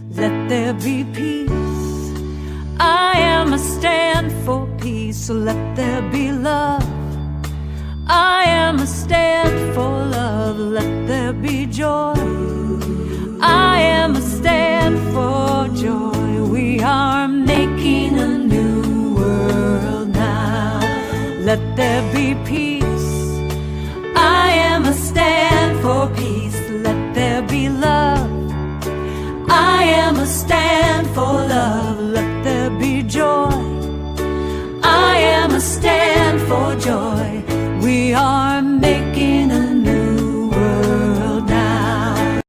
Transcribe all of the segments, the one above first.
let there be peace. I am a stand for peace, so let there be love. I am a stand for love, let there be joy. I am a stand for joy. We are making a new world now. Let there be peace. I am a stand for peace. Let there be love. I am a stand for love. Let there be joy. I am a stand for joy. We are making a new world now.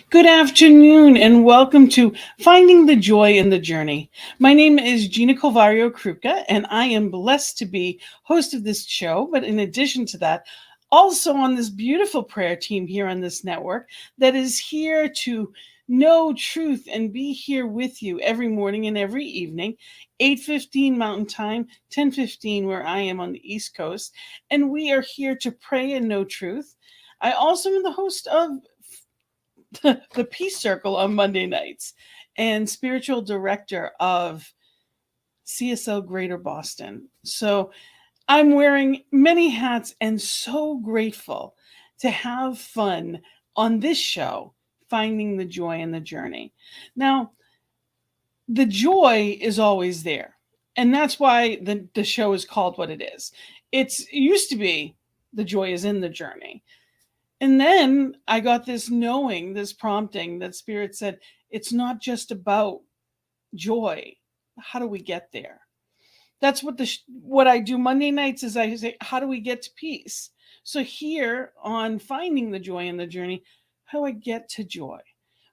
Good afternoon and welcome to Finding the Joy in the Journey. My name is Gina Krupka and I am blessed to be host of this show. But in addition to that, also on this beautiful prayer team here on this network that is here to know truth and be here with you every morning and every evening, 8:15 Mountain Time, 10:15 where I am on the East Coast. And we are here to pray and know truth. I also am the host of the Peace Circle on Monday nights and spiritual director of CSL Greater Boston. So I'm wearing many hats and so grateful to have fun on this show, Finding the Joy in the Journey. Now, the joy is always there. And that's why the show is called what it is. It used to be the joy is in the journey. And then I got this knowing, this prompting that Spirit said, it's not just about joy. How do we get there? That's what I do Monday nights is I say, how do we get to peace? So here on Finding the Joy in the Journey, how do I get to joy?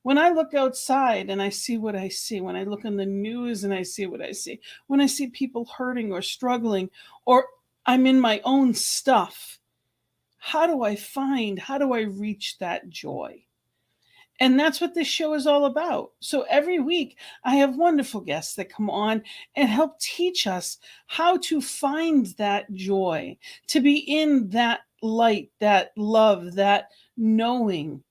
When I look outside and I see what I see, when I look on the news and I see what I see, when I see people hurting or struggling, or I'm in my own stuff, how do I reach that joy? And that's what this show is all about. So every week I have wonderful guests that come on and help teach us how to find that joy, to be in that light, that love, that knowing.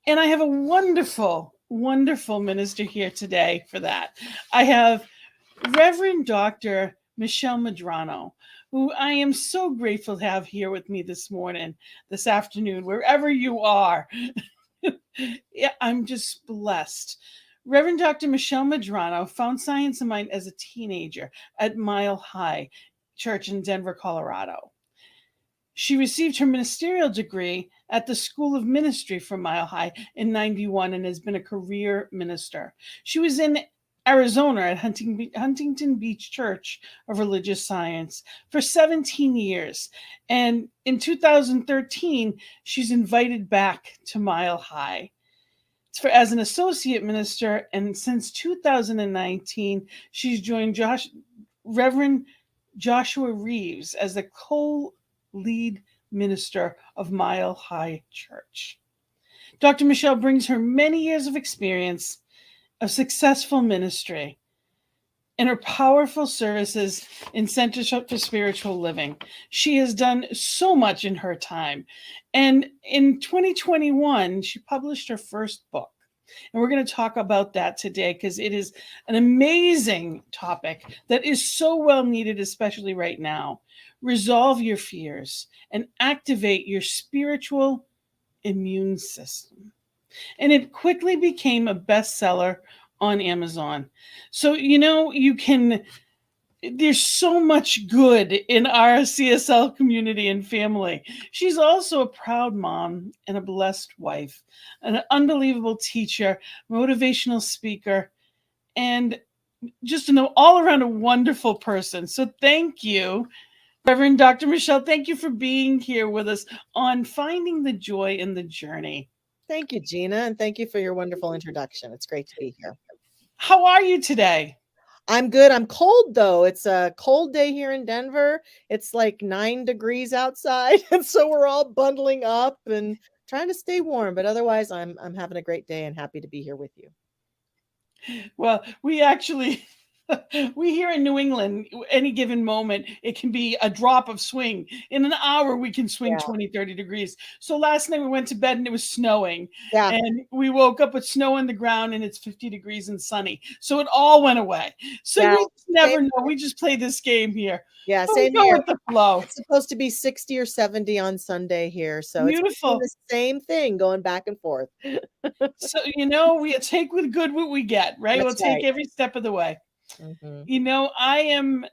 And I have a wonderful, wonderful minister here today for that. I have Reverend Dr. Michelle Medrano, who I am so grateful to have here with me this afternoon, wherever you are. Yeah, I'm just blessed. Reverend Dr. Michelle Medrano found science and mind as a teenager at Mile High Church in Denver, Colorado. She received her ministerial degree at the School of Ministry from Mile High in 91 and has been a career minister. She was in Arizona at Huntington Beach Church of Religious Science for 17 years. And in 2013, she's invited back to Mile High as an associate minister. And since 2019, she's joined Reverend Joshua Reeves as the co-lead minister of Mile High Church. Dr. Michelle brings her many years of experience of successful ministry and her powerful services in Centers for Spiritual Living. She has done so much in her time. And in 2021, she published her first book. And we're going to talk about that today because it is an amazing topic that is so well needed, especially right now. Resolve your fears and activate your spiritual immune system. And it quickly became a bestseller on Amazon. So, you can, there's so much good in our CSL community and family. She's also a proud mom and a blessed wife, an unbelievable teacher, motivational speaker, and just an all around a wonderful person. So thank you, Reverend Dr. Michelle. Thank you for being here with us on Finding the Joy in the Journey. Thank you, Gina, and thank you for your wonderful introduction. It's great to be here. How are you today? I'm good. I'm cold though. It's a cold day here in Denver. It's like 9 degrees outside, and so we're all bundling up and trying to stay warm. But otherwise, I'm having a great day and happy to be here with you. Well, we actually we here in New England, any given moment, it can be a drop of swing. In an hour, we can swing 20, 30 degrees. So last night we went to bed and it was snowing. Yeah. And we woke up with snow on the ground and it's 50 degrees and sunny. So it all went away. So Yeah, we never know. We just play this game here. Yeah, But same we go here. with the flow. It's supposed to be 60 or 70 on Sunday here. So Beautiful. it's the same thing going back and forth. So, we take with good what we get, right? That's We'll right. take every step of the way. Mm-hmm.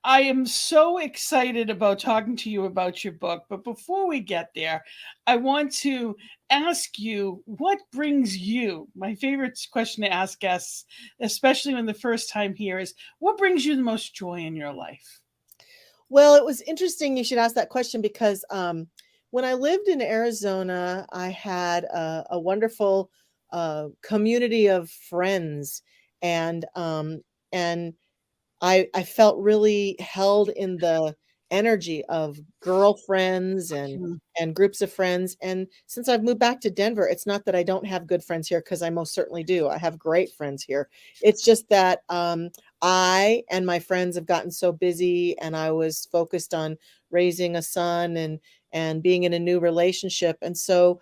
I am so excited about talking to you about your book. But before we get there, I want to ask you, what brings you, my favorite question to ask guests, especially when the first time here, is what brings you the most joy in your life? Well, it was interesting you should ask that question because when I lived in Arizona, I had a wonderful community of friends, and I felt really held in the energy of girlfriends and groups of friends. And since I've moved back to Denver, it's not that I don't have good friends here, because I most certainly do. I have great friends here. It's just that I and my friends have gotten so busy, and I was focused on raising a son and being in a new relationship. And so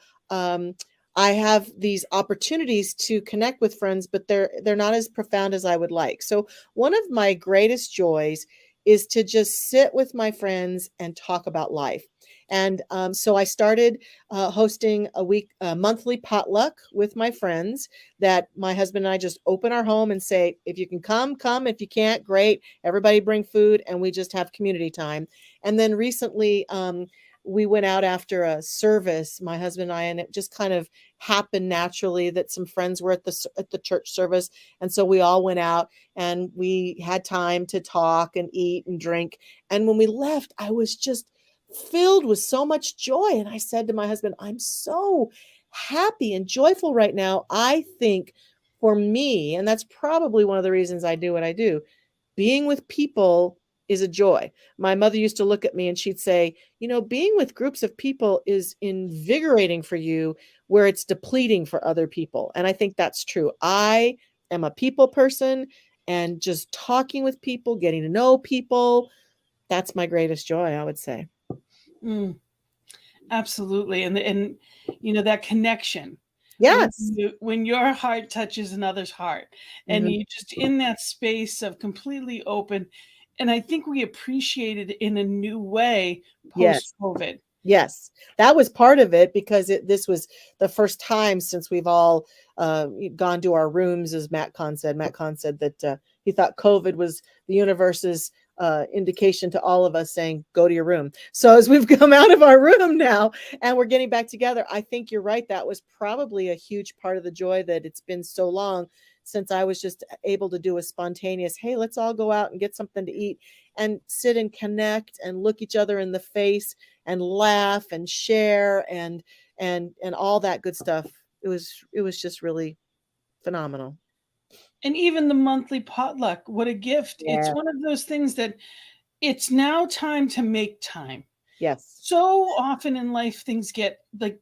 I have these opportunities to connect with friends, but they're not as profound as I would like. So one of my greatest joys is to just sit with my friends and talk about life. And so I started hosting a monthly potluck with my friends, that my husband and I just open our home and say, if you can come, come. If you can't, great. Everybody bring food, and we just have community time. And then recently, we went out after a service, my husband and I, and it just kind of happened naturally that some friends were at the church service. And so we all went out and we had time to talk and eat and drink. And when we left, I was just filled with so much joy. And I said to my husband, I'm so happy and joyful right now. I think for me, and that's probably one of the reasons I do what I do, being with people is a joy. My mother used to look at me and she'd say, being with groups of people is invigorating for you where it's depleting for other people. And I think that's true. I am a people person, and just talking with people, getting to know people, that's my greatest joy, I would say. Absolutely. And that connection. Yes. When your heart touches another's heart, and you're just in that space of completely open. And I think we appreciate it in a new way post-COVID. Yes, that was part of it, because this was the first time since we've all gone to our rooms, as Matt Kahn said. Matt Kahn said that he thought COVID was the universe's indication to all of us saying, go to your room. So as we've come out of our room now and we're getting back together, I think you're right. That was probably a huge part of the joy, that it's been so long since I was just able to do a spontaneous, hey, let's all go out and get something to eat and sit and connect and look each other in the face and laugh and share and all that good stuff. It was just really phenomenal. And even the monthly potluck, what a gift. Yeah. It's one of those things that it's now time to make time. Yes. So often in life, things get like,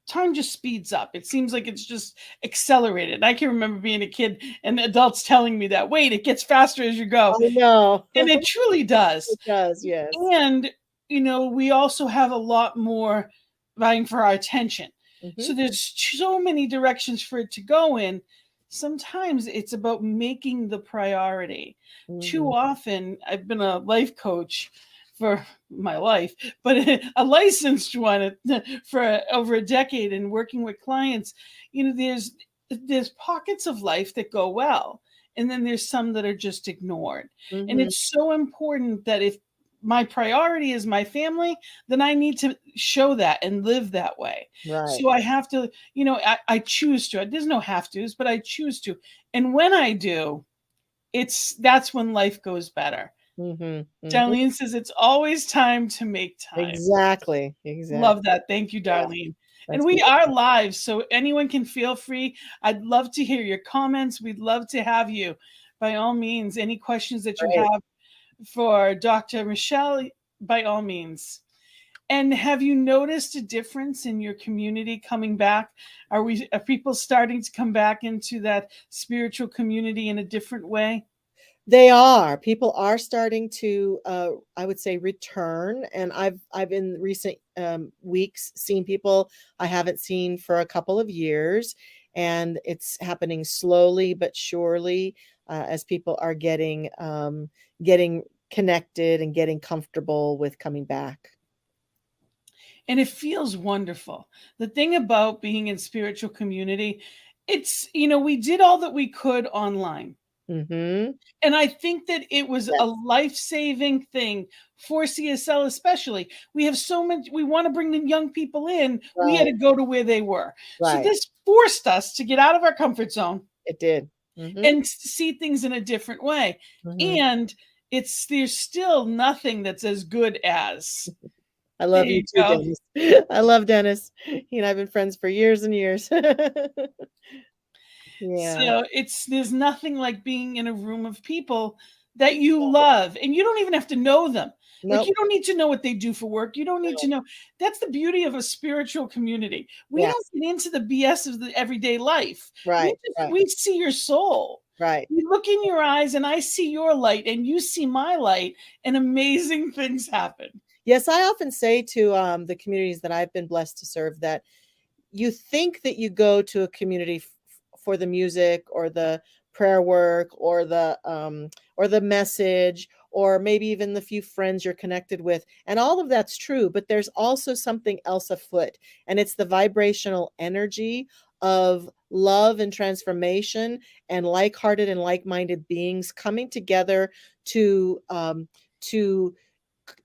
time just speeds up. It seems like it's just accelerated. I can remember being a kid and adults telling me that, wait, it gets faster as you go. I know. And it truly does. It does, yes. And, we also have a lot more vying for our attention. So there's so many directions for it to go in. Sometimes it's about making the priority. Too often, I've been a life coach for my life, but a licensed one for over a decade and working with clients. There's pockets of life that go well, and then there's some that are just ignored. And it's so important that if my priority is my family, then I need to show that and live that way. Right. So I have to, I choose to. There's no have to's, but I choose to. And when I do, that's when life goes better. Darlene says it's always time to make time. Exactly. Love that. Thank you, Darlene. And we are live, so anyone can feel free. I'd love to hear your comments. We'd love to have you. By all means, any questions that you have for Dr. Michelle, by all means. And have you noticed a difference in your community coming back? Are people starting to come back into that spiritual community in a different way? They are. People are starting to, I would say, return. And I've in recent weeks seen people I haven't seen for a couple of years, and it's happening slowly but surely as people are getting connected and getting comfortable with coming back. And it feels wonderful. The thing about being in spiritual community, it's, we did all that we could online. And I think that it was a life-saving thing for CSL, especially. We have so much, we want to bring the young people in. We had to go to where they were. So this forced us to get out of our comfort zone. It did. And see things in a different way. And there's still nothing that's as good as. I love you too, Dennis. I love Dennis. He and I have been friends for years and years. So there's nothing like being in a room of people that you love, and you don't even have to know them. Like, you don't need to know what they do for work. You don't need to know. That's the beauty of a spiritual community. We don't get into the BS of the everyday life. We see your soul. We look in your eyes, and I see your light, and you see my light, and amazing things happen. Yes, I often say to the communities that I've been blessed to serve that you think that you go to a community for the music or the prayer work or the message, or maybe even the few friends you're connected with. And all of that's true, but there's also something else afoot, and it's the vibrational energy of love and transformation and like-hearted and like-minded beings coming together to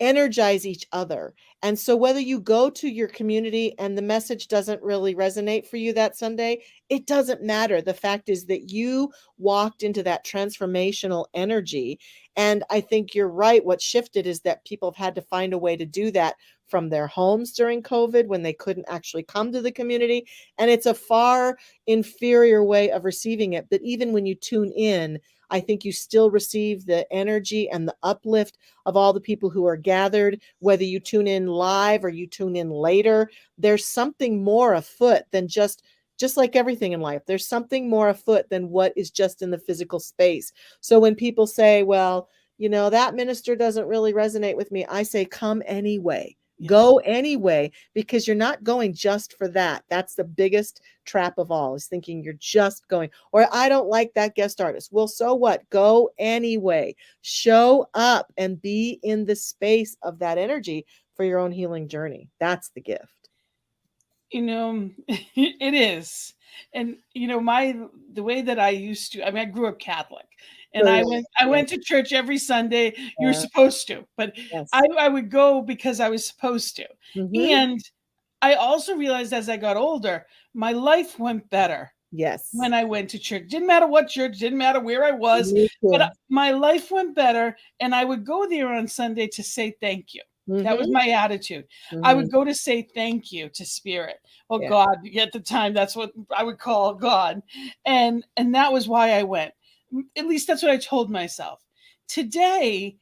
energize each other. And so whether you go to your community and the message doesn't really resonate for you that Sunday, it doesn't matter. The fact is that you walked into that transformational energy. And I think you're right. What shifted is that people have had to find a way to do that from their homes during COVID when they couldn't actually come to the community. And it's a far inferior way of receiving it. But even when you tune in, I think you still receive the energy and the uplift of all the people who are gathered, whether you tune in live or you tune in later. There's something more afoot than just like everything in life. There's something more afoot than what is just in the physical space. So when people say, well, that minister doesn't really resonate with me, I say, come anyway. Go anyway, because you're not going just for that. That's the biggest trap of all, is thinking you're just going, or I don't like that guest artist. Well, so what? Go anyway. Show up and be in the space of that energy for your own healing journey. That's the gift. It is. And, the way that I used to, I grew up Catholic. And I went to church every Sunday. You're supposed to, but I would go because I was supposed to. And I also realized as I got older, my life went better. When I went to church. Didn't matter what church, didn't matter where I was, but my life went better. And I would go there on Sunday to say thank you. That was my attitude. I would go to say thank you to Spirit. Well, God, at the time, that's what I would call God. And that was why I went. At least that's what I told myself. Today,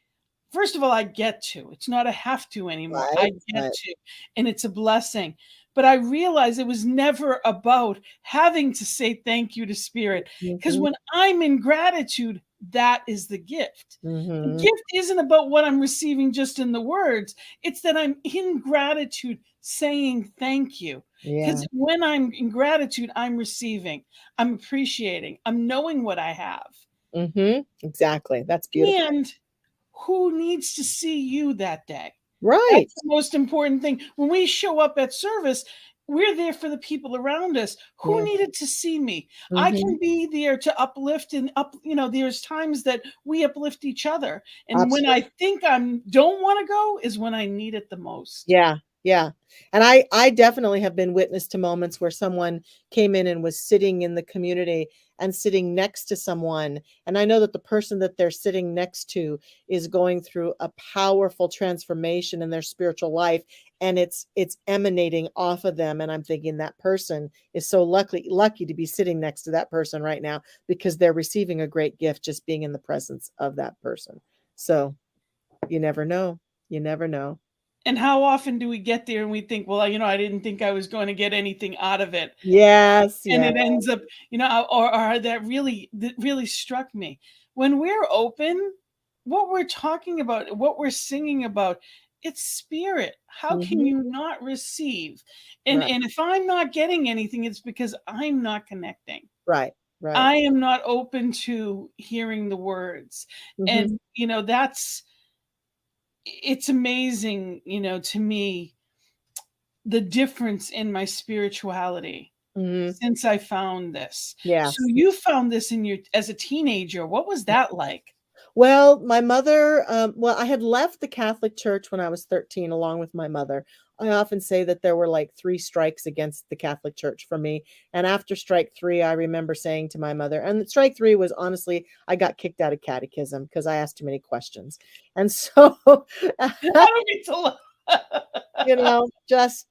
first of all, I get to. It's not a have to anymore. I get to. And it's a blessing. But I realized it was never about having to say thank you to Spirit. Because when I'm in gratitude, that is the gift. The Mhm. gift isn't about what I'm receiving just in the words. It's that I'm in gratitude saying thank you. Yeah. Because when I'm in gratitude, I'm receiving, I'm appreciating, I'm knowing what I have. Exactly. That's beautiful. And who needs to see you that day? Right. That's the most important thing. When we show up at service, we're there for the people around us. Who Yeah. needed to see me? I Mhm. can be there to uplift and there's times that we uplift each other. And when I Absolutely. think I'm don't want to go is when I need it the most. Yeah, yeah. And I definitely have been witness to moments where someone came in and was sitting in the community and sitting next to someone. And I know that the person that they're sitting next to is going through a powerful transformation in their spiritual life. And it's emanating off of them. And I'm thinking that person is so lucky to be sitting next to that person right now because they're receiving a great gift just being in the presence of that person. So you never know. You never know. And how often do we get there and we think, well, I didn't think I was going to get anything out of it. Yes, And yeah, it ends up, or that really struck me. When we're open, what we're talking about, what we're singing about, it's spirit. How can mhm, you not receive? And right, and if I'm not getting anything, it's because I'm not connecting. right, right, I am not open to hearing the words. mhm, And it's amazing, to me, the difference in my spirituality mhm, since I found this. So yes. you found this as a teenager. What was that like? Well, my mother, I had left the Catholic Church when I was 13 along with my mother. I often say that there were like 3 strikes against the Catholic Church for me, and after strike 3, I remember saying to my mother and strike 3 was honestly, I got kicked out of catechism because I asked too many questions. And so, I don't need to just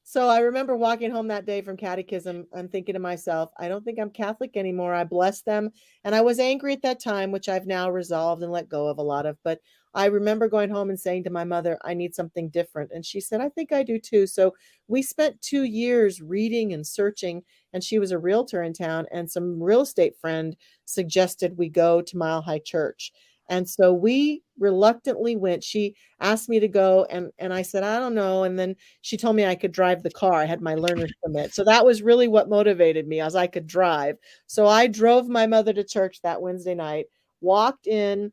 so I remember walking home that day from catechism and thinking to myself, I don't think I'm Catholic anymore. I bless them. And I was angry at that time, which I've now resolved and let go of a lot of. But I remember going home and saying to my mother, I need something different. And she said, I think I do too. So we spent 2 years reading and searching. And she was a realtor in town. And some real estate friend suggested we go to Mile High Church. And so we reluctantly went. She asked me to go, and I said, I don't know. And then she told me I could drive the car. I had my learner's permit. So that was really what motivated me as I could drive. So I drove my mother to church that Wednesday night, walked in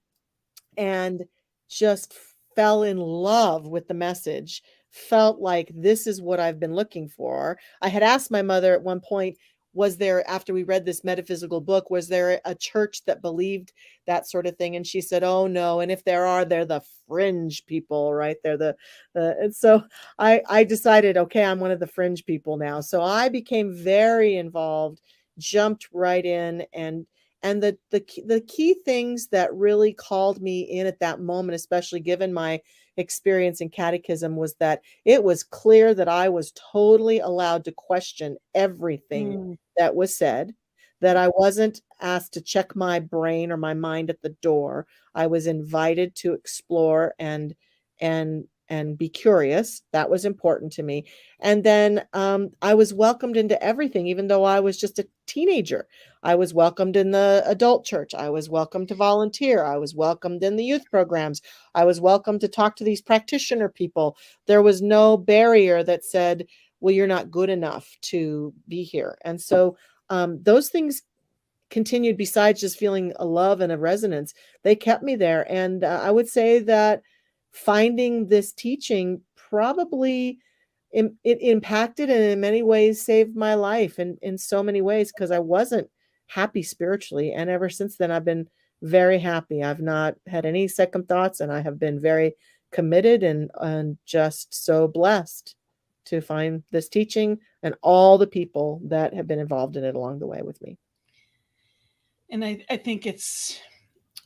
and just fell in love with the message. Felt like this is what I've been looking for. I had asked my mother at one point, was there, after we read this metaphysical book, was there a church that believed that sort of thing? And she said, oh no. And if there are, they're the fringe people, right? They're and so I decided, okay, I'm one of the fringe people now. So I became very involved, jumped right in, and the key things that really called me in at that moment, especially given my experience in catechism, was that it was clear that I was totally allowed to question everything Mm, that was said, that I wasn't asked to check my brain or my mind at the door. I was invited to explore and be curious. That was important to me. And then I was welcomed into everything, even though I was just a teenager. I was welcomed in the adult church. I was welcome to volunteer. I was welcomed in the youth programs. I was welcome to talk to these practitioner people. There was no barrier that said, well, you're not good enough to be here. And so those things continued besides just feeling a love and a resonance. They kept me there. And I would say that finding this teaching probably it impacted and in many ways saved my life in so many ways because I wasn't happy spiritually. And ever since then, I've been very happy. I've not had any second thoughts, and I have been very committed and just so blessed to find this teaching and all the people that have been involved in it along the way with me. and I think it's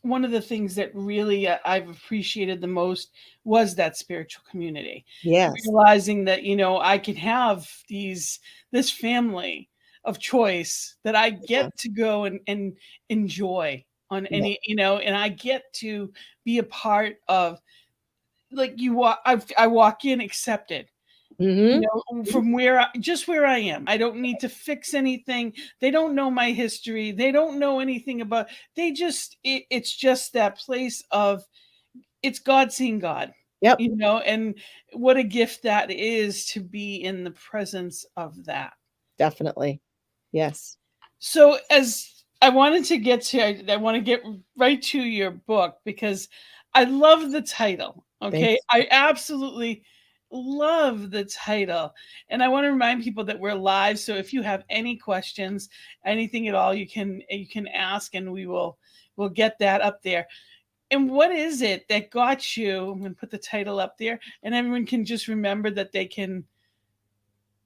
one of the things that really I've appreciated the most was that spiritual community. Yes. Realizing that, I can have this family of choice that I Yeah. get to go and enjoy on Yeah. and I get to be a part of, like, I walk in accepted. Mhm. From just where I am. I don't need to fix anything. They don't know my history. They don't know anything about, it's just that place of, it's God seeing God, Yep, and what a gift that is to be in the presence of that. definitely. Yes. So as I wanted to get to, I want to get right to your book because I love the title. Okay. Thanks. I absolutely love the title. And I want to remind people that we're live. So if you have any questions, anything at all, you can ask and we'll get that up there. And what is it that got you? I'm going to put the title up there and everyone can just remember that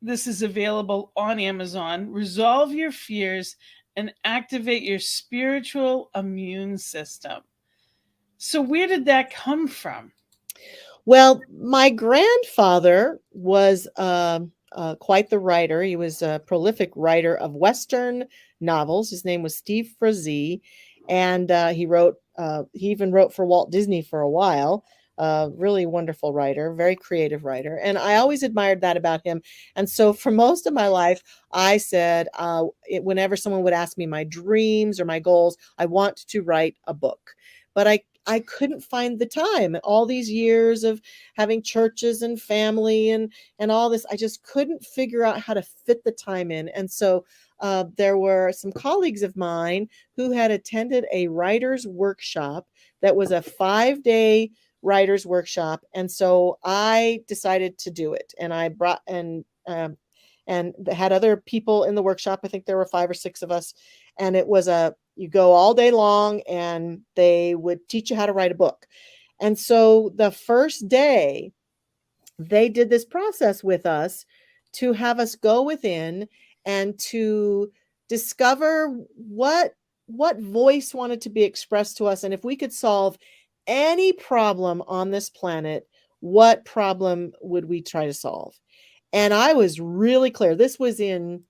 this is available on Amazon. Resolve your fears and activate your spiritual immune system. So, where did that come from? Well, my grandfather was quite the writer. He was a prolific writer of Western novels. His name was Steve Frazee, and he even wrote for Walt Disney for a while. Really wonderful writer, very creative writer, and I always admired that about him. And so, for most of my life, I said, whenever someone would ask me my dreams or my goals, I want to write a book. But I couldn't find the time. All these years of having churches and family and all this, I just couldn't figure out how to fit the time in. And so there were some colleagues of mine who had attended a writer's workshop that was a 5-day writer's workshop. And so I decided to do it. And I brought and had other people in the workshop. I think there were 5 or 6 of us. And it was you go all day long and they would teach you how to write a book. And so the first day, they did this process with us to have us go within and to discover what voice wanted to be expressed to us, and if we could solve any problem on this planet, what problem would we try to solve? And I was really clear. This was in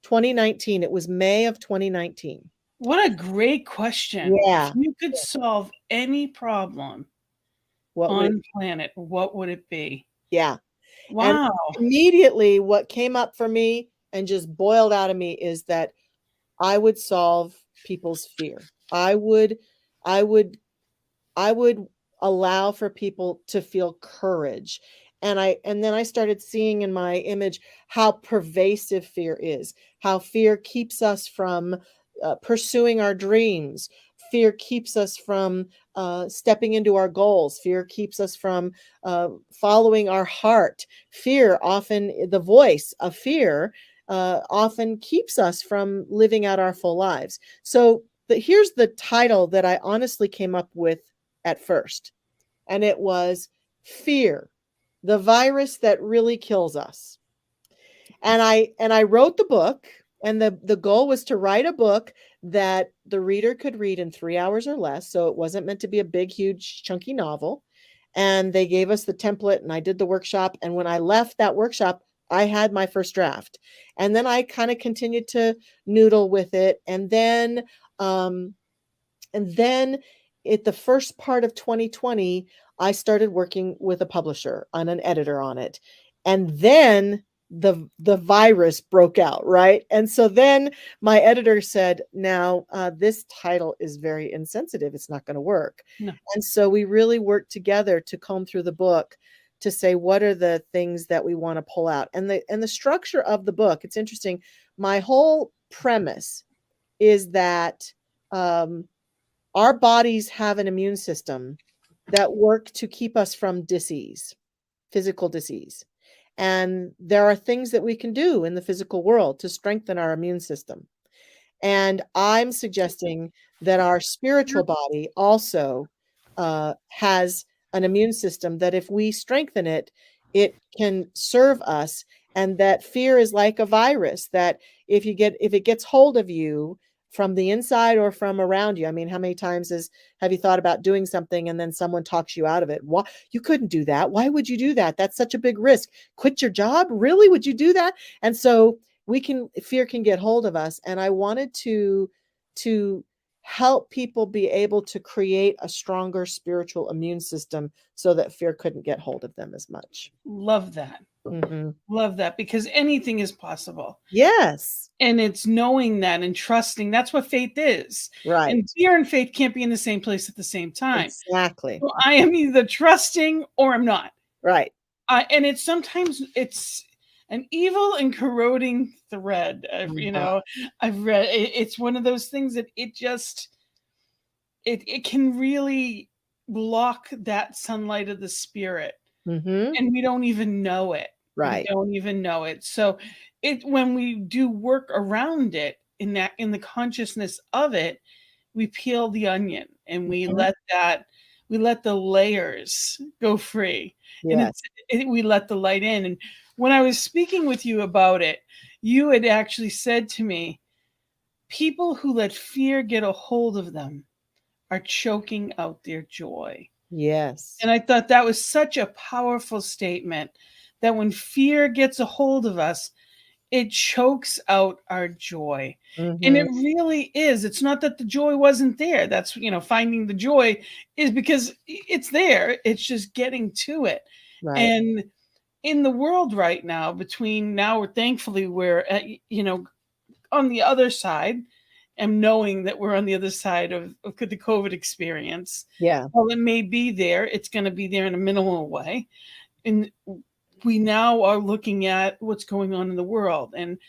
2019. It was May of 2019. What a great question. If Yeah. you could solve any problem What would it? on planet, what would it be? Yeah. And Wow. immediately what came up for me and just boiled out of me is that I would solve people's fear. I would I would I would allow for people to feel courage. And then I started seeing in my image how pervasive fear is, how fear keeps us from pursuing our dreams. Fear keeps us from stepping into our goals. Fear keeps us from following our heart. Fear, often the voice of fear, often keeps us from living out our full lives. So here's the title that I honestly came up with at first, and it was Fear, the virus that really kills us. And I wrote the book, and the goal was to write a book that the reader could read in 3 hours or less. So it wasn't meant to be a big, huge, chunky novel. And they gave us the template, and I did the workshop. And when I left that workshop, I had my first draft. And then I kind of continued to noodle with it. And then at the first part of 2020, I started working with a publisher on an editor on it. And then the virus broke out, right? And so then my editor said, now this title is very insensitive. It's not going to work. No. And so we really worked together to comb through the book to say, what are the things that we want to pull out? And the structure of the book, it's interesting. My whole premise is that our bodies have an immune system that work to keep us from disease, physical disease. And there are things that we can do in the physical world to strengthen our immune system. And I'm suggesting that our spiritual body also has an immune system that if we strengthen it, it can serve us. And that fear is like a virus that if it gets hold of you from the inside or from around you. I mean, how many times have you thought about doing something and then someone talks you out of it? Why you couldn't do that? Why would you do that? That's such a big risk. Quit your job? Really? Would you do that? And so fear can get hold of us. And I wanted to help people be able to create a stronger spiritual immune system so that fear couldn't get hold of them as much. Love that. Mm-hmm. Love that, because anything is possible. Yes. And it's knowing that and trusting. That's what faith is. Right. And fear and faith can't be in the same place at the same time. Exactly. So I am either trusting or I'm not. Right. And it's sometimes it's an evil and corroding thread. I've read it's one of those things that it can really block that sunlight of the spirit, Mm-hmm. and we don't even know it. Right. We don't even know it. So when we do work around it in the consciousness of it, we peel the onion and we let the layers go free. And Yes. we let the light in. And when I was speaking with you about it, you had actually said to me, people who let fear get a hold of them are choking out their joy. Yes. And I thought that was such a powerful statement, that when fear gets a hold of us, it chokes out our joy. And Mm-hmm. it really is. It's not that the joy wasn't there. That's, finding the joy is because it's there. It's just getting to it. Right. And in the world right now, thankfully we're at, on the other side, and knowing that we're on the other side of the COVID experience. Yeah. Well, it may be there. It's going to be there in a minimal way. And we now are looking at what's going on in the world. And world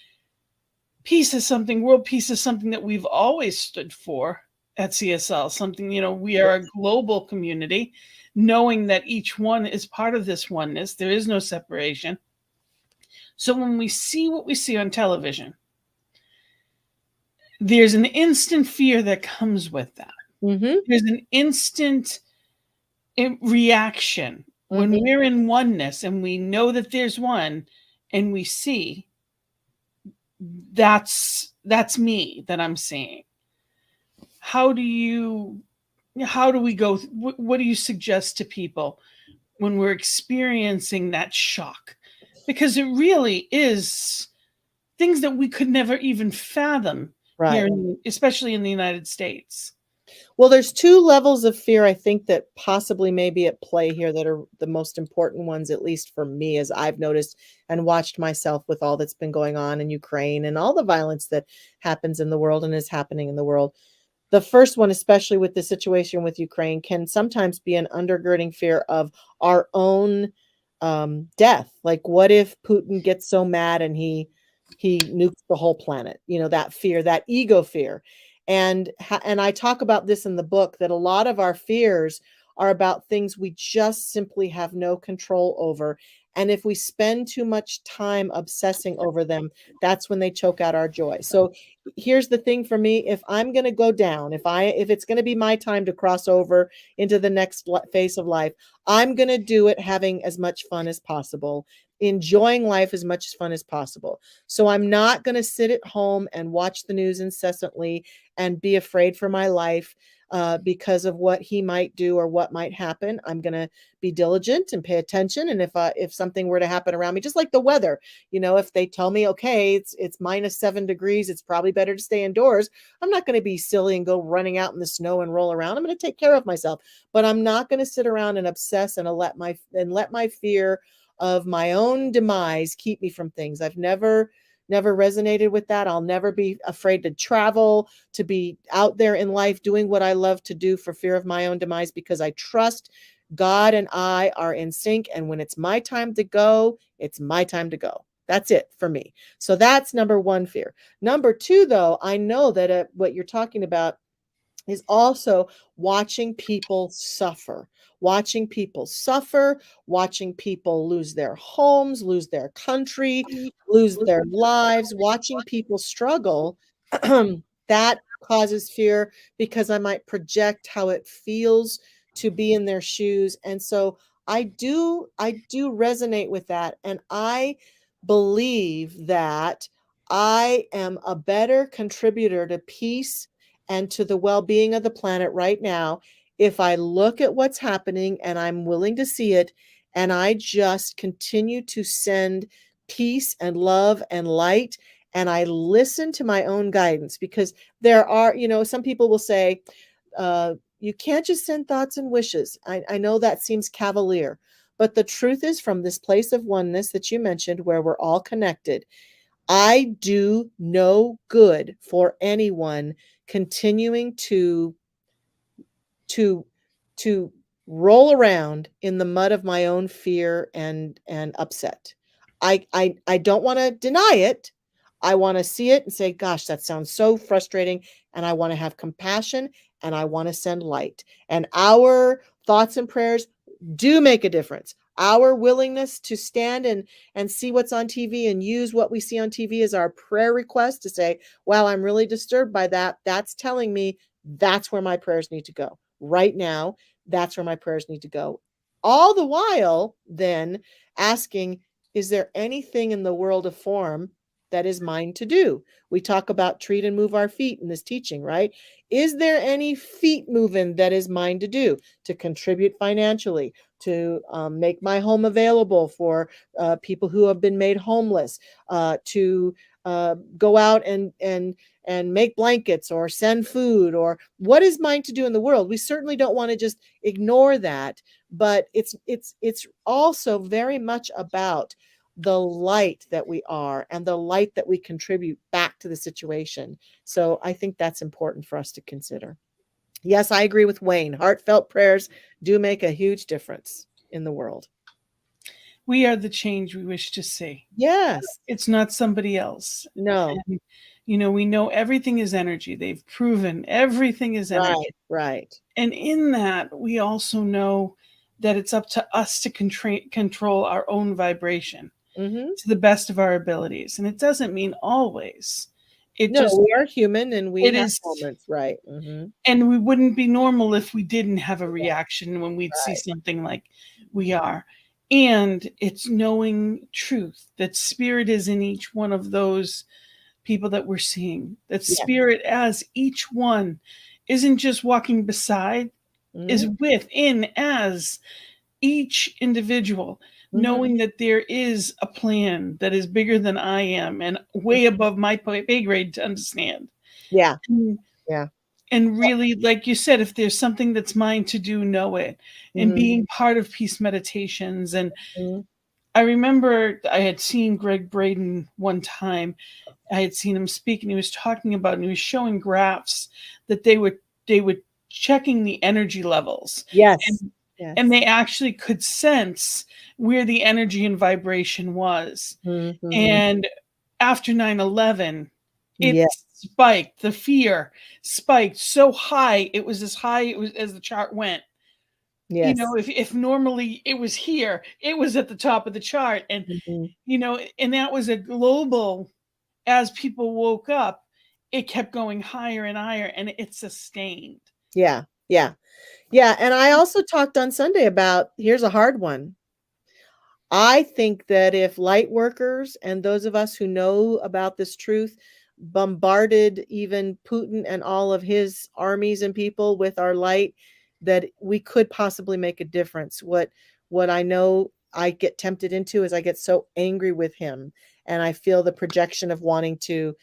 peace is something that we've always stood for at CSL. Something, we are a global community, knowing that each one is part of this oneness. There is no separation. So when we see what we see on television, there's an instant fear that comes with that. Mm-hmm. There's an instant reaction when Mm-hmm. we're in oneness and we know that there's one, and we see that's me that I'm seeing. How do we go? What do you suggest to people when we're experiencing that shock? Because it really is things that we could never even fathom Right. here, especially in the United States. Well, there's two levels of fear, I think, that possibly may be at play here that are the most important ones, at least for me, as I've noticed and watched myself with all that's been going on in Ukraine and all the violence that happens in the world and is happening in the world. The first one, especially with the situation with Ukraine, can sometimes be an undergirding fear of our own death. Like, what if Putin gets so mad and he nukes the whole planet? That fear, that ego fear. And I talk about this in the book, that a lot of our fears are about things we just simply have no control over. And if we spend too much time obsessing over them, that's when they choke out our joy. So here's the thing for me: if I'm going to go down, if it's going to be my time to cross over into the next phase of life, I'm going to do it having as much fun as possible, enjoying life as much fun as possible. So I'm not going to sit at home and watch the news incessantly and be afraid for my life because of what he might do or what might happen. I'm going to be diligent and pay attention. And if something were to happen around me, just like the weather, if they tell me, okay, it's -7 degrees, it's probably better to stay indoors, I'm not going to be silly and go running out in the snow and roll around. I'm going to take care of myself, but I'm not going to sit around and obsess and let my fear of my own demise keep me from things. I've never resonated with that. I'll never be afraid to travel, to be out there in life doing what I love to do for fear of my own demise, because I trust God and I are in sync. And when it's my time to go, it's my time to go. That's it for me. So that's number one fear. Number two, though, I know that what you're talking about is also watching people suffer, watching people lose their homes, lose their country, lose their lives, watching people struggle. That causes fear, because I might project how it feels to be in their shoes. And so I do resonate with that. And I believe that I am a better contributor to peace and to the well-being of the planet right now if I look at what's happening and I'm willing to see it, and I just continue to send peace and love and light, and I listen to my own guidance. Because there are, some people will say, you can't just send thoughts and wishes. I know that seems cavalier, But the truth is, from this place of oneness that you mentioned, where we're all connected, I do no good for anyone continuing to roll around in the mud of my own fear and upset. I don't want to deny it. I want to see it and say, gosh, that sounds so frustrating. And I want to have compassion and I want to send light. And our thoughts and prayers do make a difference. Our willingness to stand and see what's on TV and use what we see on TV as our prayer request to say, wow, I'm really disturbed by that. That's telling me that's where my prayers need to go. Right now, that's where my prayers need to go. All the while, then asking, is there anything in the world of form that is mine to do? We talk about treat and move our feet in this teaching, right? Is there any feet moving that is mine to do, to contribute financially, to make my home available for people who have been made homeless, to go out and make blankets or send food, or what is mine to do in the world? We certainly don't want to just ignore that, but it's also very much about the light that we are and the light that we contribute back to the situation. So I think that's important for us to consider. Yes, I agree with Wayne. Heartfelt prayers do make a huge difference in the world. We are the change we wish to see. Yes. It's not somebody else. No. And, we know everything is energy. They've proven everything is energy. Right. And in that, we also know that it's up to us to control our own vibration to the best of our abilities. And it doesn't mean always. We are human and we have moments, right? And we wouldn't be normal if we didn't have a reaction when we'd see something like we are. And it's knowing truth, that spirit is in each one of those people that we're seeing. That spirit as each one isn't just walking beside, is within as each individual, knowing that there is a plan that is bigger than I am and way above my pay grade to understand. Yeah. And really, like you said, if there's something that's mine to do, know it. And being part of peace meditations. And I remember I had seen Greg Braden one time. I had seen him speak, and he was talking about, and he was showing graphs that they were checking the energy levels. Yes. And they actually could sense where the energy and vibration was. And after 9/11, it spiked. The fear spiked so high. It was as high as the chart went. Yes. If normally it was here, it was at the top of the chart. And, and that was a global, as people woke up, it kept going higher and higher, and it sustained. Yeah. And I also talked on Sunday about, here's a hard one. I think that if light workers and those of us who know about this truth bombarded even Putin and all of his armies and people with our light, that we could possibly make a difference. What I know I get tempted into is I get so angry with him, and I feel the projection of wanting to,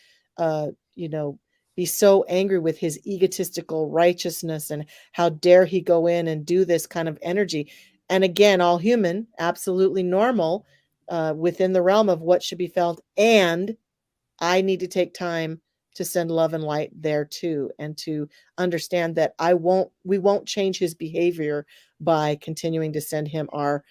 be so angry with his egotistical righteousness and how dare he go in and do this kind of energy. And again, all human, absolutely normal, within the realm of what should be felt. And I need to take time to send love and light there too, and to understand that we won't change his behavior by continuing to send him our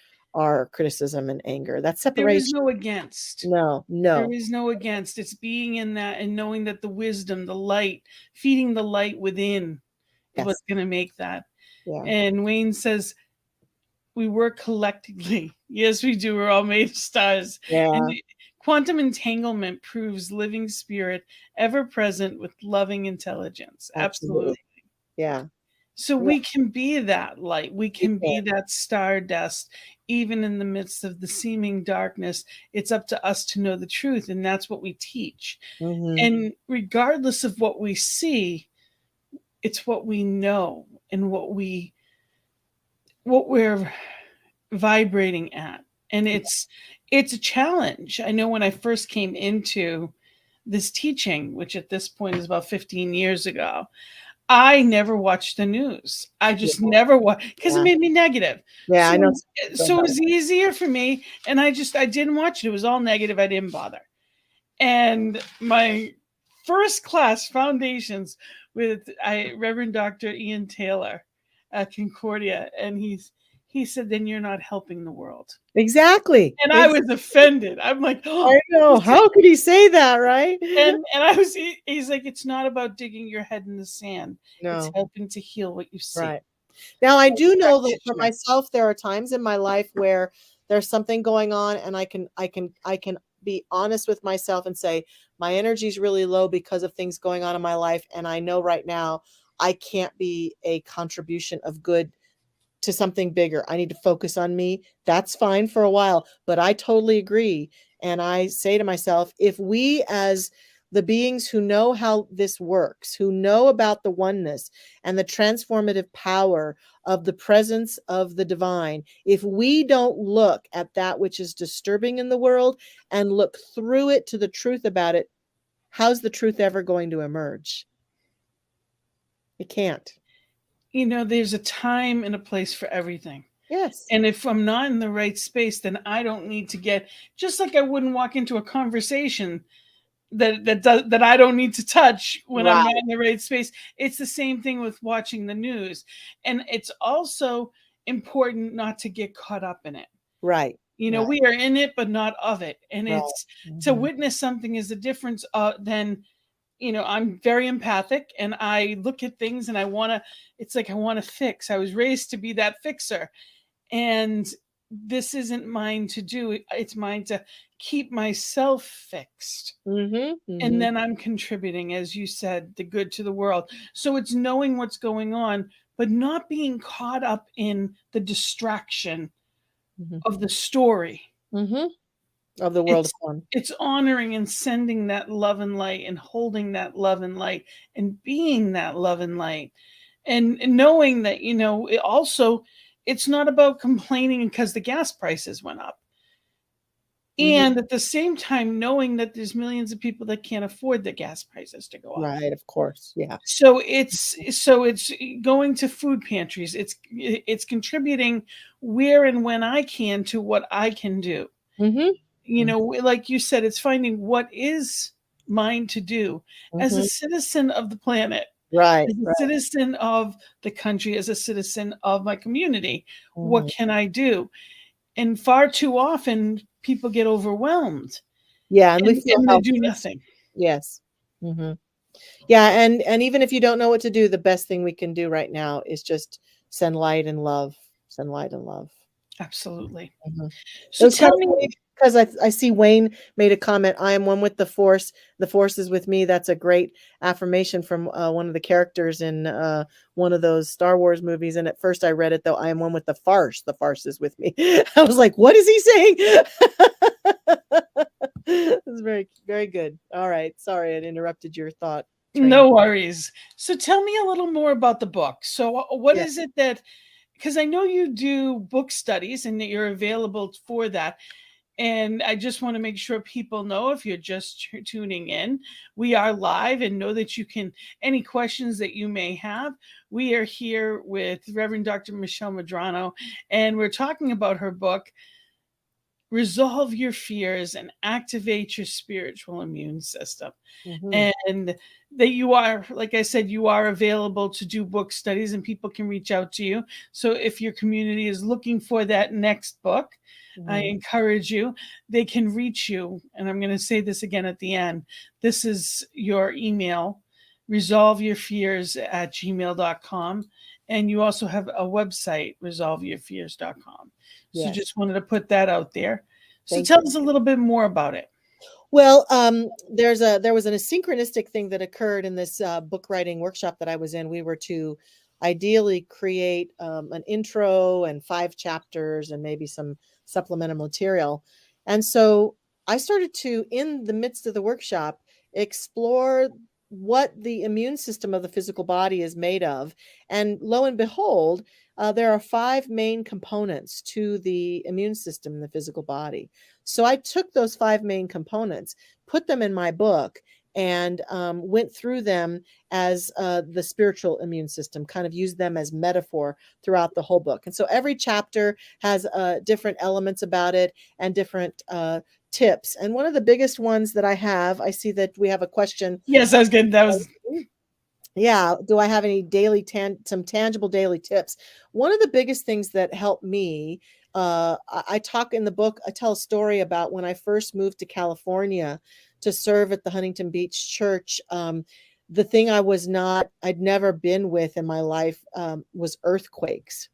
criticism and anger. That's separation. There is no against. No. There is no against. It's being in that and knowing that the wisdom, the light, feeding the light within is what's going to make that. Yeah. And Wayne says, we work collectively. Yes, we do. We're all made of stars. Yeah. And quantum entanglement proves living spirit ever present with loving intelligence. Absolutely. Yeah. So we can be that light. We can be that stardust, even in the midst of the seeming darkness. It's up to us to know the truth, and that's what we teach. And regardless of what we see, it's what we know and what we're vibrating at. And it's a challenge. I know when I first came into this teaching, which at this point is about 15 years ago, I never watched the news. I just Yeah. never watched because it Yeah. made me negative. Yeah, I know. So it was easier for me, and I didn't watch it. It was all negative. I didn't bother. And my first class, foundations, with Reverend Dr. Ian Taylor at Concordia, and he said, "Then you're not helping the world." Exactly. And I was offended. I'm like, I "Oh, know. How could he say that, right? and he's like, it's not about digging your head in the sand. It's No. helping to heal what you see. Right. Now, I So do know that for practitioner. myself, there are times in my life where there's something going on, and I can be honest with myself and say, my energy is really low because of things going on in my life. And I know right now I can't be a contribution of good to something bigger. I need to focus on me. That's fine for a while, but I totally agree. And I say to myself, if we as the beings who know how this works, who know about the oneness and the transformative power of the presence of the divine, if we don't look at that which is disturbing in the world and look through it to the truth about it, how's the truth ever going to emerge? It can't. There's a time and a place for everything. Yes. And if I'm not in the right space, then I don't need to get, just like I wouldn't walk into a conversation that I don't need to touch when I'm Right. not in the right space. It's the same thing with watching the news. And it's also important not to get caught up in it. Right. Right. We are in it, but not of it. And Right. it's to Mhm. witness something is the difference than, I'm very empathic, and I look at things and it's like I want to fix. I was raised to be that fixer. And this isn't mine to do. It's mine to keep myself fixed. Mhm. And Mhm. then I'm contributing, as you said, the good to the world. So it's knowing what's going on, but not being caught up in the distraction Mhm. of the story. Mhm. Of the world of It's fun. it's honoring and sending that love and light and holding that love and light and being that love and light. And knowing that, it's not about complaining because the gas prices went up. Mhm. And at the same time, knowing that there's millions of people that can't afford the gas prices to go up. Right, of course. Yeah. So it's going to food pantries. It's contributing where and when I can to what I can do. Mhm. Mm. Like you said, it's finding what is mine to do as a Mhm. citizen of the planet, Right, as a right. citizen of the country, as a citizen of my community. What Mhm. can I do? And far too often, people get overwhelmed Yeah, and we feel and they do helpless. nothing. Yes. Mhm. Yeah, and even if you don't know what to do, the best thing we can do right now is just send light and love. Send light and love. Absolutely. Mhm. It So was kind tell of me, funny because I see Wayne made a comment, "I am one with the force. The force is with me." That's a great affirmation from, one of the characters in, one of those Star Wars movies, and at first I read it, though, "I am one with the farce. The farce is with me." I was like, "What is he saying?" It's very, very good. Alright, sorry, I interrupted your thought train. no worries. So tell me a little more about the book. So what Yeah. is it that, because I know you do book studies and that you're available for that. And I just want to make sure people know, if you're just tuning in, we are live, and know that you can, any questions that you may have. We are here with Reverend Dr. Michelle Medrano, and we're talking about her book, Resolve Your Fears and Activate Your Spiritual Immune System. Mhm. And that you are, like I said, you are available to do book studies, and people can reach out to you. So if your community is looking for that next book, I Mhm. encourage you, they can reach you. And I'm going to say this again at the end. This is your email, resolveyourfears@gmail.com. And you also have a website, resolveyourfears.com. So Yes. just wanted to put that out there. So Thank tell you. us a little bit more about it. Well, there was an asynchronistic thing that occurred in this book writing workshop that I was in. We were to ideally create an intro and 5 chapters and maybe some supplemental material. And so I started to, in the midst of the workshop, explore what the immune system of the physical body is made of. And lo and behold, there are 5 main components to the immune system in the physical body. So I took those 5 main components, put them in my book, and went through them as the spiritual immune system, kind of used them as metaphor throughout the whole book. And so every chapter has different elements about it and different tips. And one of the biggest ones that I see that we have a question. Yes, I was good. That was Yeah. Do I have any some tangible daily tips? One of the biggest things that helped me, I talk in the book, I tell a story about when I first moved to California to serve at the Huntington Beach Church. The thing I'd never been with in my life was earthquakes.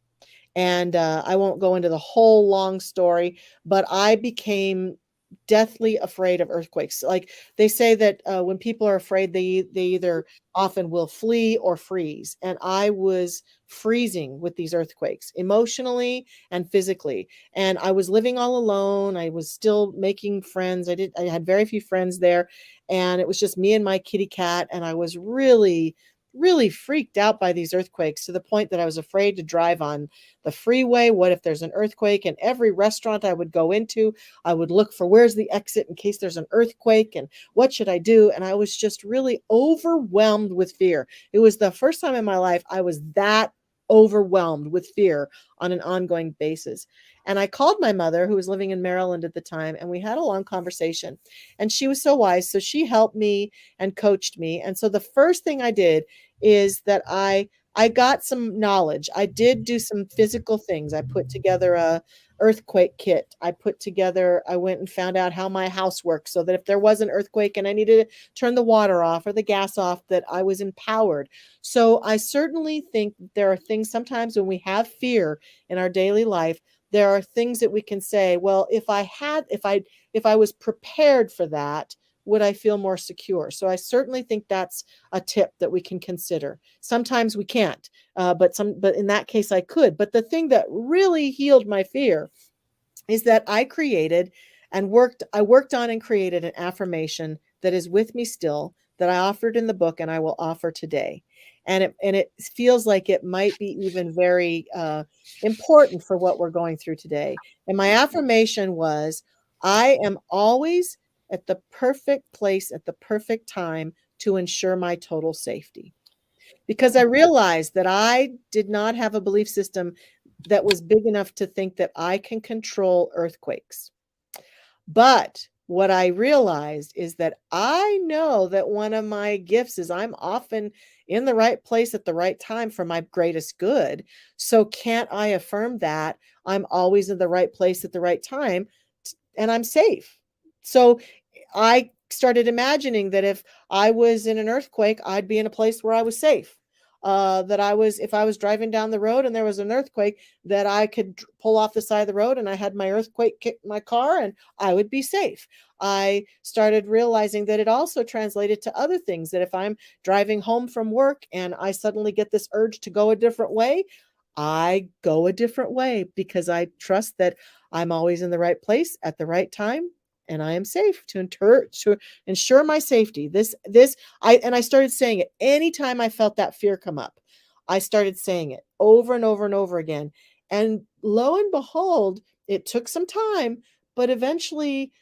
And I won't go into the whole long story, but I became deathly afraid of earthquakes. Like they say that when people are afraid, they either often will flee or freeze. And I was freezing with these earthquakes, emotionally and physically. And I was living all alone. I was still making friends. I had very few friends there. And it was just me and my kitty cat. And I was really, really freaked out by these earthquakes, to the point that I was afraid to drive on the freeway. What if there's an earthquake? And every restaurant I would go into, I would look for where's the exit in case there's an earthquake, and what should I do? And I was just really overwhelmed with fear. It was the first time in my life I was that overwhelmed with fear on an ongoing basis. And I called my mother, who was living in Maryland at the time, and we had a long conversation. And she was so wise. So she helped me and coached me. And so the first thing I did is that I got some knowledge. I did do some physical things. I put together a earthquake kit. I went and found out how my house works, so that if there was an earthquake and I needed to turn the water off or the gas off, that I was empowered. So I certainly think there are things sometimes when we have fear in our daily life, there are things that we can say, well, if I was prepared for that, would I feel more secure? So I certainly think that's a tip that we can consider. Sometimes we can't, but in that case I could. But the thing that really healed my fear is that I worked on and created an affirmation that is with me still, that I offered in the book and I will offer today. And it feels like it might be even very important for what we're going through today. And my affirmation was, I am always at the perfect place at the perfect time to ensure my total safety. Because I realized that I did not have a belief system that was big enough to think that I can control earthquakes. But what I realized is that I know that one of my gifts is I'm often in the right place at the right time for my greatest good. So can't I affirm that I'm always in the right place at the right time and I'm safe? So I started imagining that if I was in an earthquake, I'd be in a place where I was safe. If I was driving down the road and there was an earthquake, that I could pull off the side of the road and I had my earthquake kit in my car and I would be safe. I started realizing that it also translated to other things, that if I'm driving home from work and I suddenly get this urge to go a different way, I go a different way because I trust that I'm always in the right place at the right time and I am safe to ensure my safety. I started saying it anytime I felt that fear come up. I started saying it over and over and over again. And lo and behold, it took some time, but eventually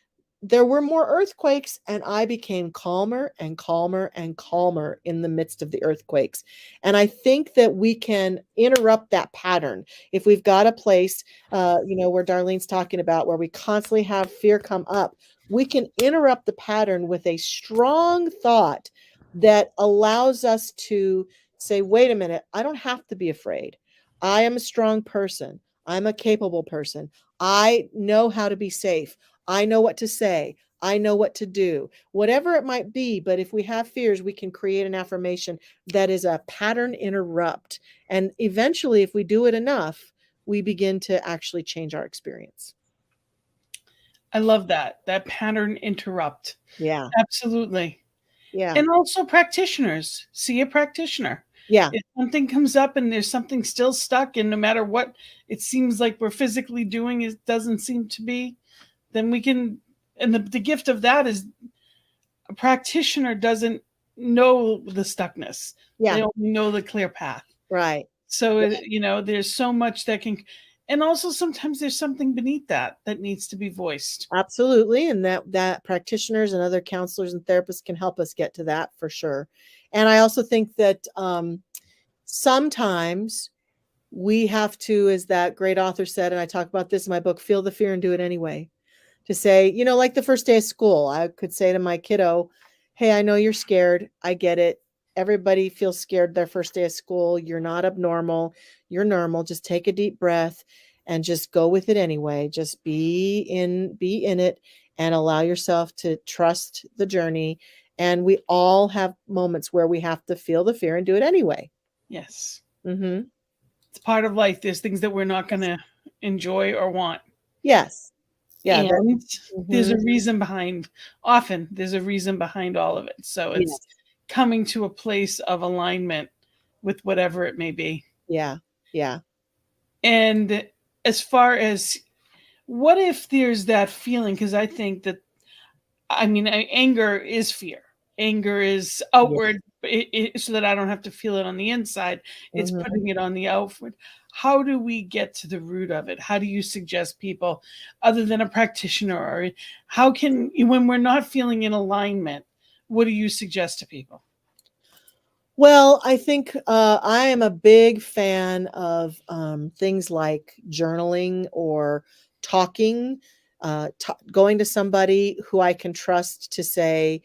there were more earthquakes and I became calmer and calmer and calmer in the midst of the earthquakes. And I think that we can interrupt that pattern. If we've got a place, where Darlene's talking about, where we constantly have fear come up, we can interrupt the pattern with a strong thought that allows us to say, wait a minute, I don't have to be afraid. I am a strong person. I'm a capable person. I know how to be safe. I know what to say. I know what to do, whatever it might be. But if we have fears, we can create an affirmation that is a pattern interrupt. And eventually, if we do it enough, we begin to actually change our experience. I love that pattern interrupt. Yeah. Absolutely. Yeah. And also practitioners. See a practitioner. Yeah. If something comes up and there's something still stuck, and no matter what it seems like we're physically doing, it doesn't seem to be, then we can, and the gift of that is a practitioner doesn't know the stuckness. Yeah. They only know the clear path. Right. So, there's so much that can, And also sometimes there's something beneath that needs to be voiced. Absolutely. And that practitioners and other counselors and therapists can help us get to that for sure. And I also think that sometimes we have to, as that great author said, and I talk about this in my book, feel the fear and do it anyway. To say, like the first day of school, I could say to my kiddo, hey, I know you're scared. I get it. Everybody feels scared their first day of school. You're not abnormal. You're normal. Just take a deep breath and just go with it anyway. Just be in it and allow yourself to trust the journey. And we all have moments where we have to feel the fear and do it anyway. Yes. Mm-hmm. It's part of life. There's things that we're not going to enjoy or want. Yes. Yeah. And there's a Mhm. reason behind, often there's a reason behind all of it. So it's Yes. coming to a place of alignment with whatever it may be. Yeah. Yeah. And as far as what if there's that feeling, because I think that, anger is fear. Anger is Yeah. outward, so that I don't have to feel it on the inside. It's Mhm. putting it on the outward. How do we get to the root of it? How do you suggest people, other than a practitioner, or how can, when we're not feeling in alignment, what do you suggest to people? Well, I think I am a big fan of things like journaling or talking, going to somebody who I can trust to say,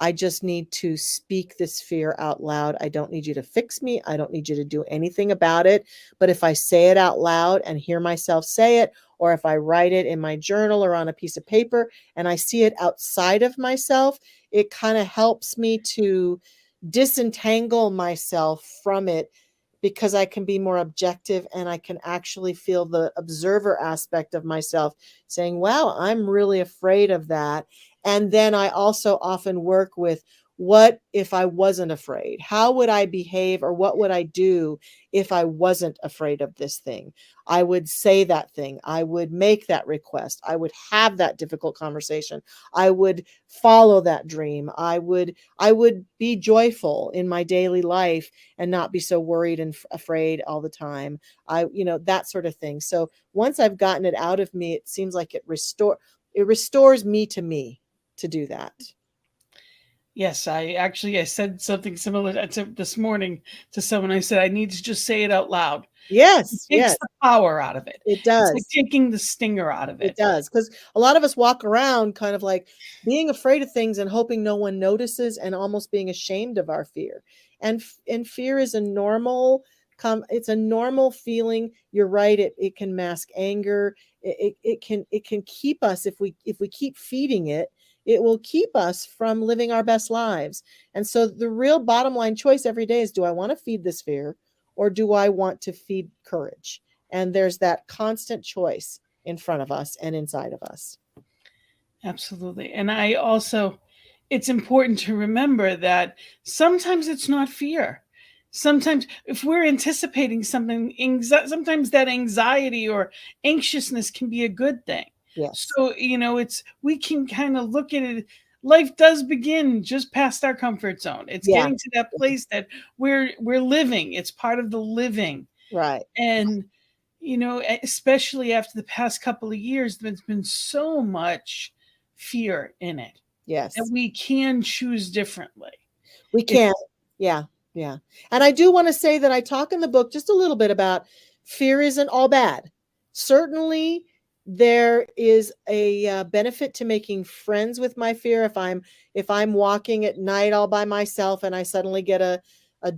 I just need to speak this fear out loud. I don't need you to fix me. I don't need you to do anything about it. But if I say it out loud and hear myself say it, or if I write it in my journal or on a piece of paper and I see it outside of myself, it kind of helps me to disentangle myself from it because I can be more objective and I can actually feel the observer aspect of myself saying, wow, I'm really afraid of that. And then I also often work with, what if I wasn't afraid? How would I behave, or what would I do if I wasn't afraid of this thing? I would say that thing. I would make that request. I would have that difficult conversation. I would follow that dream. I would be joyful in my daily life and not be so worried and afraid all the time. That sort of thing. So once I've gotten it out of me, it seems like it restores me to do that. Yes, I said something similar to this morning to someone. I said, I need to just say it out loud. It Yes, takes yes, the power out of it. it It's like does. taking the stinger out of It it. does, because a lot of us walk around kind of like being afraid of things and hoping no one notices and almost being ashamed of our fear. And fear is a normal it's a normal feeling. You're right. It can mask anger. It can keep us, if we keep feeding it, it will keep us from living our best lives. And so the real bottom line choice every day is, do I want to feed this fear, or do I want to feed courage? And there's that constant choice in front of us and inside of us. Absolutely. And it's important to remember that sometimes it's not fear. Sometimes, if we're anticipating something, sometimes that anxiety or anxiousness can be a good thing. Yes. So, we can kind of look at it. Life does begin just past our comfort zone. It's Yeah. getting to that place that we're living. It's part of the living. Right. And, especially after the past couple of years, there's been so much fear in it Yes. that we can choose differently. We can. Yeah. Yeah. And I do want to say that I talk in the book just a little bit about fear isn't all bad. Certainly, there is a benefit to making friends with my fear. If I'm walking at night all by myself and I suddenly get a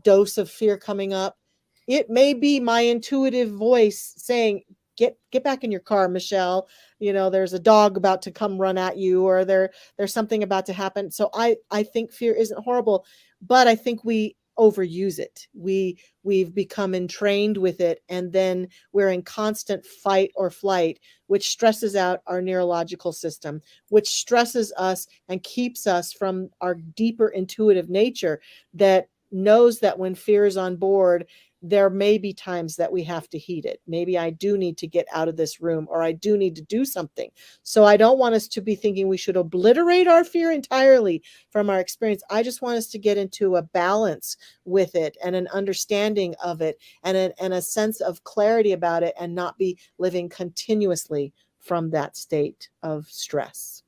dose of fear coming up, it may be my intuitive voice saying, get back in your car, Michelle. There's a dog about to come run at you, or there's something about to happen. So I think fear isn't horrible, but I think we overuse it. We've become entrained with it, and then we're in constant fight or flight, which stresses out our neurological system, which stresses us and keeps us from our deeper intuitive nature that knows that when fear is on board, there may be times that we have to heed it. Maybe I do need to get out of this room, or I do need to do something. So I don't want us to be thinking we should obliterate our fear entirely from our experience. I just want us to get into a balance with it and an understanding of it and a sense of clarity about it, and not be living continuously from that state of stress.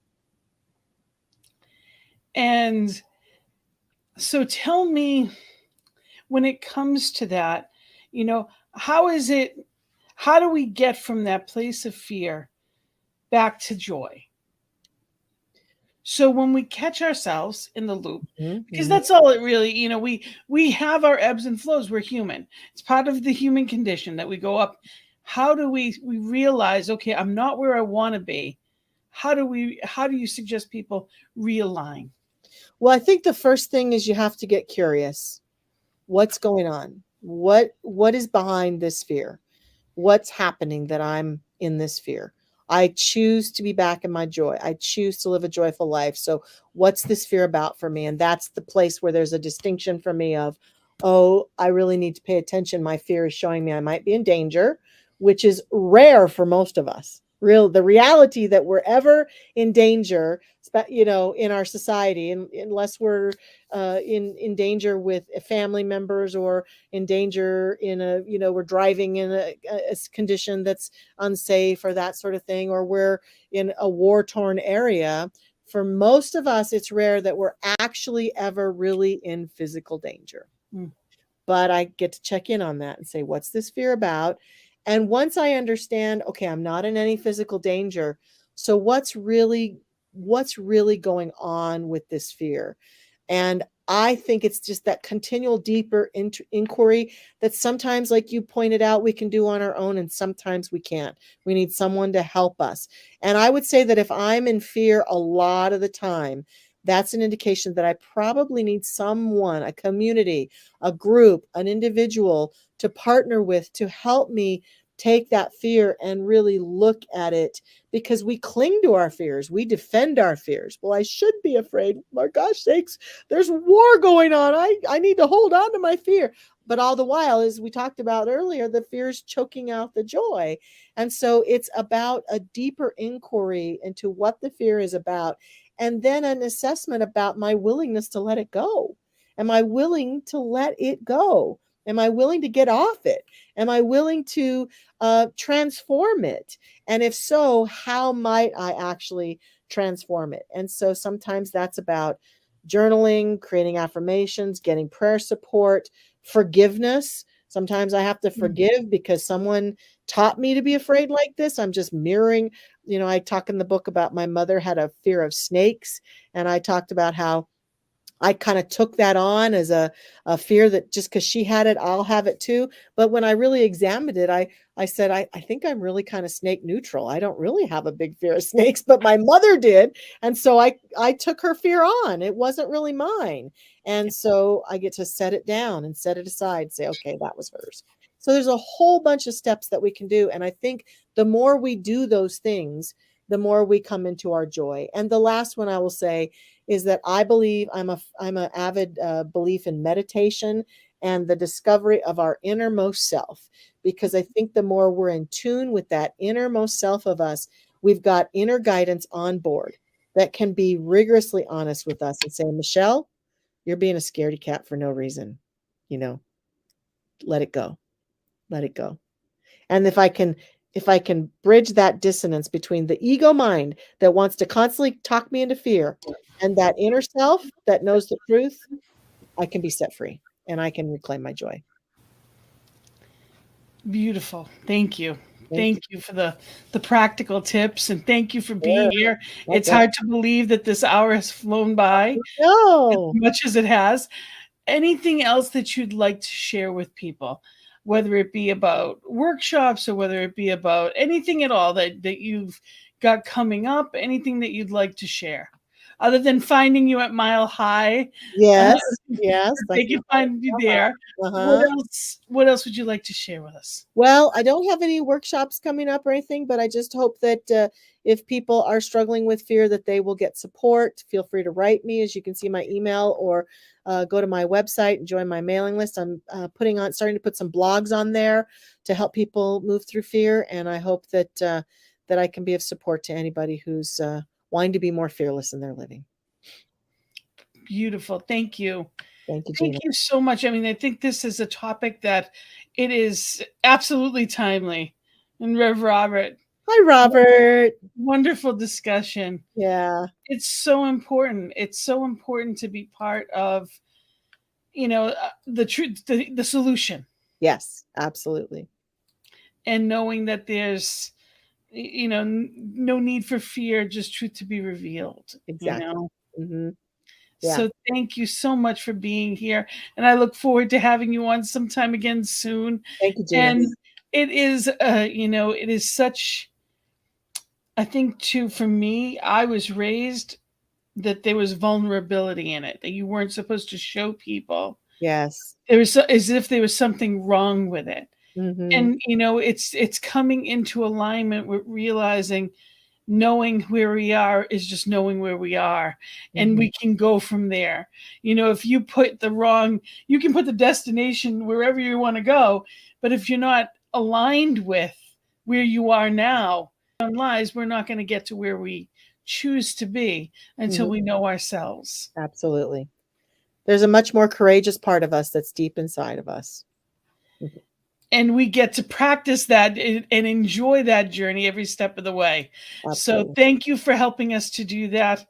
And so tell me, when it comes to that, how do we get from that place of fear back to joy? So when we catch ourselves in the loop, because that's all it really, we have our ebbs and flows. We're human. It's part of the human condition that we go up. How do we realize, okay, I'm not where I want to be? How do you suggest people realign? Well, I think the first thing is you have to get curious. What's going on? What is behind this fear? What's happening that I'm in this fear? I choose to be back in my joy. I choose to live a joyful life. So what's this fear about for me? And that's the place where there's a distinction for me of, oh, I really need to pay attention. My fear is showing me I might be in danger, which is rare for most of us. The reality that we're ever in danger, in our society, unless we're in danger with family members, or in danger we're driving in a condition that's unsafe, or that sort of thing, or we're in a war-torn area. For most of us, it's rare that we're actually ever really in physical danger. But I get to check in on that and say, what's this fear about? And once I understand, okay, I'm not in any physical danger. So what's really going on with this fear? And I think it's just that continual deeper inquiry that sometimes, like you pointed out, we can do on our own, and sometimes we can't. We need someone to help us. And I would say that if I'm in fear a lot of the time, that's an indication that I probably need someone, a community, a group, an individual to partner with, to help me take that fear and really look at it, because we cling to our fears. We defend our fears. Well, I should be afraid. My gosh sakes, there's war going on. I need to hold on to my fear. But all the while, as we talked about earlier, the fear is choking out the joy. And so it's about a deeper inquiry into what the fear is about, and then an assessment about my willingness to let it go. Am I willing to let it go? Am I willing to get off it? Am I willing to transform it? And if so, how might I actually transform it? And so sometimes that's about journaling, creating affirmations, getting prayer support, forgiveness. Sometimes I have to forgive because someone taught me to be afraid like this. I'm just mirroring. I talk in the book about my mother had a fear of snakes, and I talked about how I kind of took that on as a fear that just because she had it, I'll have it too. But when I really examined it, I said, I think I'm really kind of snake neutral. I don't really have a big fear of snakes, but my mother did. And so I took her fear on. It wasn't really mine. And so I get to set it down and set it aside, say, okay, that was hers. So there's a whole bunch of steps that we can do. And I think the more we do those things, the more we come into our joy. And the last one I will say is that I believe I'm an avid belief in meditation and the discovery of our innermost self, because I think the more we're in tune with that innermost self of us, we've got inner guidance on board that can be rigorously honest with us and say, Michelle, you're being a scaredy cat for no reason. Let it go. Let it go. And if I can bridge that dissonance between the ego mind that wants to constantly talk me into fear and that inner self that knows the truth, I can be set free and I can reclaim my joy. Beautiful. Thank you. Thank you for the practical tips, and thank you for being here. It's hard to believe that this hour has flown by as much as it has. Anything else that you'd like to share with people, whether it be about workshops or whether it be about anything at all that you've got coming up, anything that you'd like to share? other than finding you at Mile High. Yes, yes. They can find you there. Uh-huh. What else would you like to share with us? Well, I don't have any workshops coming up or anything, but I just hope that if people are struggling with fear, that they will get support. Feel free to write me, as you can see my email, or go to my website and join my mailing list. I'm starting to put some blogs on there to help people move through fear, and I hope that I can be of support to anybody who's wanting to be more fearless in their living. Beautiful. Thank you. Thank you, Gina. Thank you so much. I mean, I think this is a topic that it is absolutely timely. And Rev Robert. Hi, Robert. Wonderful discussion. Yeah. It's so important. It's so important to be part of, the truth, the solution. Yes, absolutely. And knowing that there's, no need for fear, just truth to be revealed. Exactly. Mm-hmm. Yeah. So thank you so much for being here. And I look forward to having you on sometime again soon. Thank you, Gina. And it is, it is such, I think too, for me, I was raised that there was vulnerability in it, that you weren't supposed to show people. Yes. There was as if there was something wrong with it. Mm-hmm. And, it's coming into alignment with realizing knowing where we are is just knowing where we are, and we can go from there. If you put you can put the destination wherever you want to go, but if you're not aligned with where you are now, we're not going to get to where we choose to be until we know ourselves. Absolutely. There's a much more courageous part of us that's deep inside of us. And we get to practice that and enjoy that journey every step of the way. Absolutely. So thank you for helping us to do that.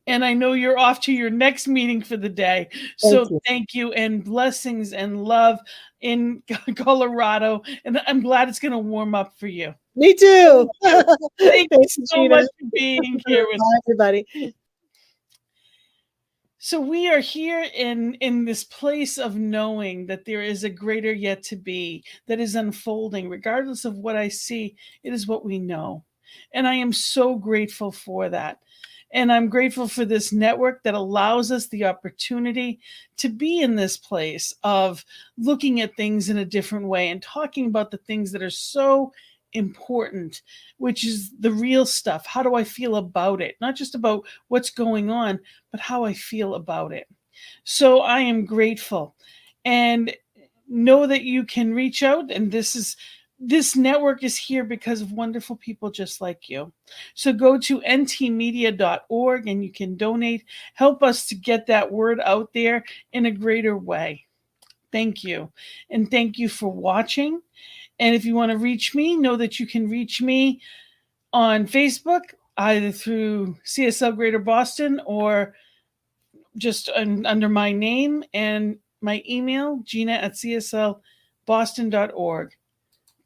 And I know you're off to your next meeting for the day. So thank you, and blessings and love in Colorado. And I'm glad it's going to warm up for you. Me too. Thank you so much for being here with us, everybody. So we are here in this place of knowing that there is a greater yet to be that is unfolding. Regardless of what I see, it is what we know. And I am so grateful for that. And I'm grateful for this network that allows us the opportunity to be in this place of looking at things in a different way and talking about the things that are so important, which is the real stuff. How do I feel about it? Not just about what's going on, but how I feel about it. So I am grateful, and know that you can reach out, and this network is here because of wonderful people just like you. So go to ntmedia.org and you can donate. Help us to get that word out there in a greater way. Thank you. And thank you for watching. And if you want to reach me, know that you can reach me on Facebook, either through CSL Greater Boston or just under my name, and my email, gina@cslboston.org.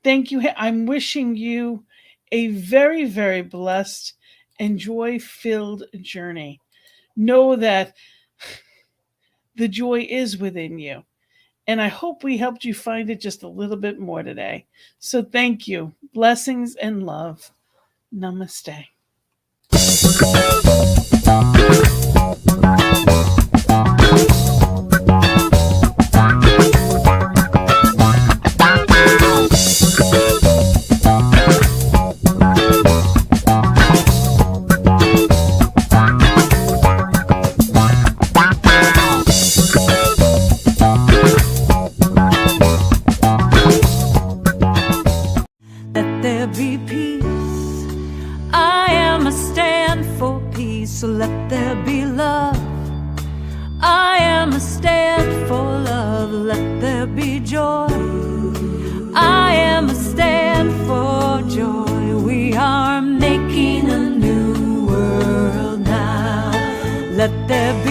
Thank you. I'm wishing you a very, very blessed and joy-filled journey. Know that the joy is within you. And I hope we helped you find it just a little bit more today. So thank you. Blessings and love. Namaste. So let there be love. I am a stand for love. Let there be joy. I am a stand for joy. We are making a new world now. Let there be